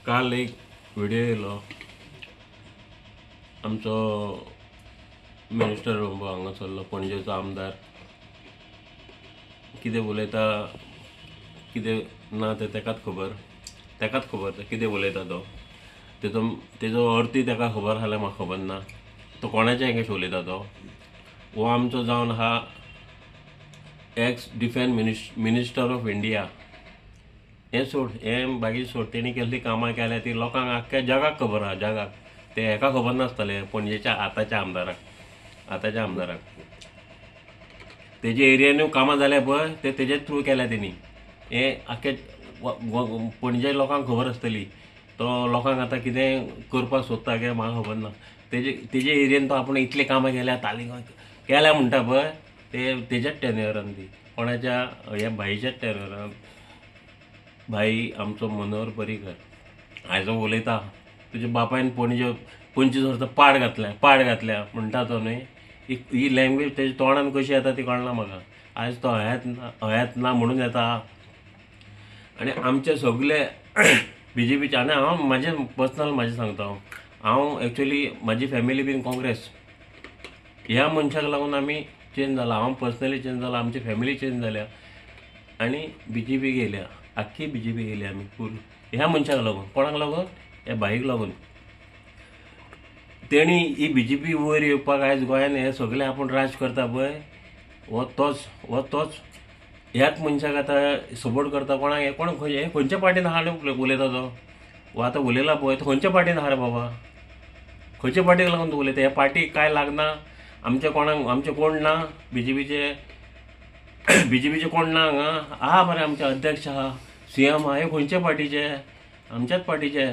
काल एक व्हिडिओ येयलो आमचो मिनिस्टर हांगासरलो पणजेचो आमदार कितें उलयता कितें ना तें तेकाच खबर कितें उलयता तो तेजो अर्थय तेका खबर जाल्यार म्हाका खबर ना तो कोणाच्या हेंगेश उलयता तो हो आमचो जावन आहा x defence minister of India. हें सोड, हें बाकी सोड, तेणी केल्ली कामां केल्या ती लोकांक आख्ख्या जगाक खबर आहा। जगाक ते हेका खबर नासतलें पणजेच्या आतांच्या आमदाराक तेजे एरियानूय कामां जाल्या पळय ते तेजे थ्रू केल्या तेणी। हें आख्ख्या पणजे लोकांक खबर आसतली तो लोकांक आतां कितें करपाक सोदता काय म्हाका खबर ना। तेजे एरियेन तो आपूण इतली कामां केल्या तालीं केल्या म्हणटा पळय ते तेज्याच टेन्युअरान ती कोणाच्या ह्या भाईच्याच टेन्युअरान। भाई आमचो मनोहर पर्रीकर आयज उलयता तुज्या बापायन 25 वर्सां पाड घातल्या म्हणटा तो न्हय। ही लँग्वेज तेज्या तोंडान कशी येता ती कळना म्हाका। आयज तो हयात ना म्हणून येता आनी आमचे सगळे बीजेपीचे। आनी हांव म्हाजें पर्सनल सांगता, हांव एक्चुअली म्हाजी फॅमिली बीन काँग्रेस ह्या मनशाक लागून आमी चेंज जाला। हांव पर्सनली चेंज जाला, आमची फॅमिली चेंज जाल्या आनी बीजेपी गेल्या, आख्खी बीजेपी गेली आमी फूल ह्या मनशाक लागून। कोणाक लागून? ह्या भाईक लागून। तेणी ही बीजेपी वयर येवपाक आयज गोंयान हे सगळे आपूण राज करता पळय हो तोच ह्याच मनशाक आतां सपोर्ट करता। कोणाक हे खंयच्या पार्टीन आहा न्हू उलयता तो हो आतां उलयला पळय तो खंयच्या पार्टीन आहा रे बाबा? खंयच्या पार्टीक लागून तूं उलयता? ह्या पार्टीक काय लागना? आमचे कोण ना बीजेपीचे कोण ना हांगा? आहा मरे आमचे अध्यक्ष आहा, CM आहा, हे खंयच्या पार्टीचे? आमच्याच पार्टीचे।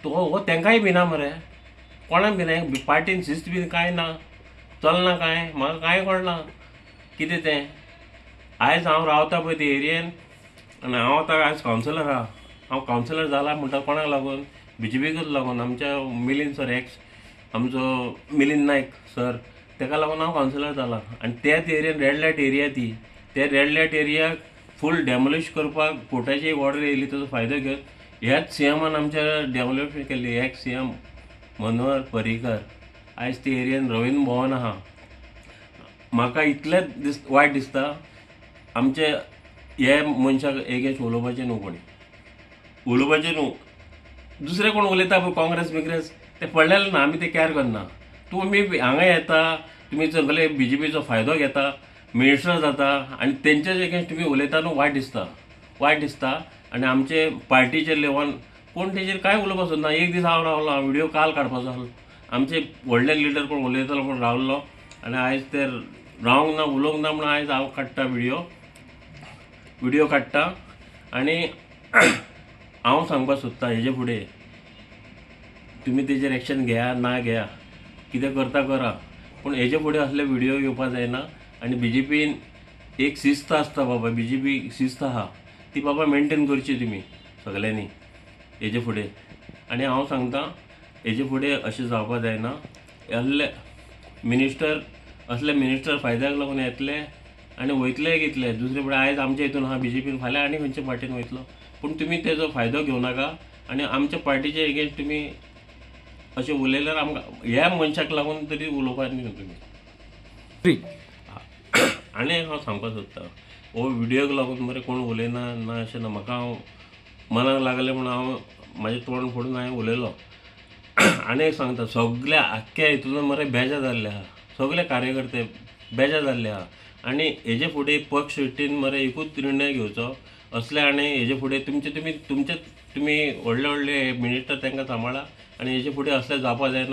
हो तेंकाय भिना मरे, कोणाक भिना? पार्टीन शिस्त बीन काय ना, चलना काय? म्हाका कांय कळना कितें तें। आयज हांव रावता पळय ते एरियेन आनी हांव आतां आयज कावन्सिलर आहा। हांव कावन्सिलर जाला म्हणटा कोणाक लागून? बीजेपीकूच लागून। आमच्या मिलिंद सर आमचो मिलिंद नायक सर तेका लागून हांव कावन्सिलर जाला। आनी त्याच एरियेन रेड लायट एरिया ती त्या रेड लायट एरियाक फूल डेमोलिश करपाक कोर्टाची ऑर्डर येयली, ताचो फायदो घेवन ह्याच CMन आमच्या डेव्हलपमेंट केल्ली। एक्स CM मनोहर पर्रीकर आयज ते एरियेन रवींद्र भवन आहा। म्हाका इतलेंच वायट दिसता आमचे हे मनशाक एगेन्स्ट उलोवपाचें न्हू, कोणी उलोवपाचें न्हू। दुसरे कोण उलयता पळय काँग्रेस ते पडलेले ना, आमी ते केअर करना। तुमी हांगा येता, तुमी सगळे बीजेपीचो फायदो घेता, मिनिस्टर जाता आनी तेंचे एगेन्स्ट तुमी उलयता न्हू, वायट दिसता। आनी आमचे पार्टीचे लेवल कोण तेजेर कांय उलोवपाक सोदना। एक दीस हांव रावलो, व्हिडिओ काल काडपाचो आसलो, आमचे व्हडले लिडर कोण उलयतालो पूण रावलो आनी आयज ते रावंक ना उलोवंक ना म्हणून आयज हांव काडटा व्हिडिओ काडटा आनी हांव सांगपाक सोदता हेजे फुडें तुमी तेजेर एक्शन घेया ना घेया, कितें करता करा, पूण हेजे फुडें असले व्हिडिओ येवपाक जायना। आनी बीजेपीन एक शिस्त आसता बाबा, बीजेपी शिस्त आहा ती बाबा मेंटेन करची तुमी सगळ्यांनी हेजे फुडें। आनी हांव सांगता हेजे फुडें अशें जावपाक जायना। असले मिनिस्टर फायद्याक लागून येतले आनी वयतले कितले दुसरे फुडें। आयज आमच्या हितून आहा बीजेपीन, फाल्यां आनी खंयच्या पार्टीन वयतलो, पूण तुमी तेजो फायदो घेवं नाका आनी आमच्या पार्टीचे एगेन्स्ट तुमी अशें उलयल्यार आमकां ह्या मनशाक लागून तरी उलोवपाक न्ही तुमी। आनी हांव सांगपाक सोदता हो व्हिडिओक लागून मरे कोण उलयना ना अशें ना। म्हाका हांव मनाक लागलें म्हणून हांव म्हाजें तोंड फोडून हांवें उलयलो। आनी एक सांगता सगळ्या आख्ख्या हितून मरे बेजार जाल्ले आहा, सगळे कार्यकर्ते बेजार जाल्ले आहा आनी हेजे फुडें पक्ष इश्टीन मरे एकूच निर्णय घेवचो असले। आनी हेजे फुडें तुमी व्हडले मिनिस्टर तांकां सांबाळा आनी हेजे फुडें असलें जावपाक जायना।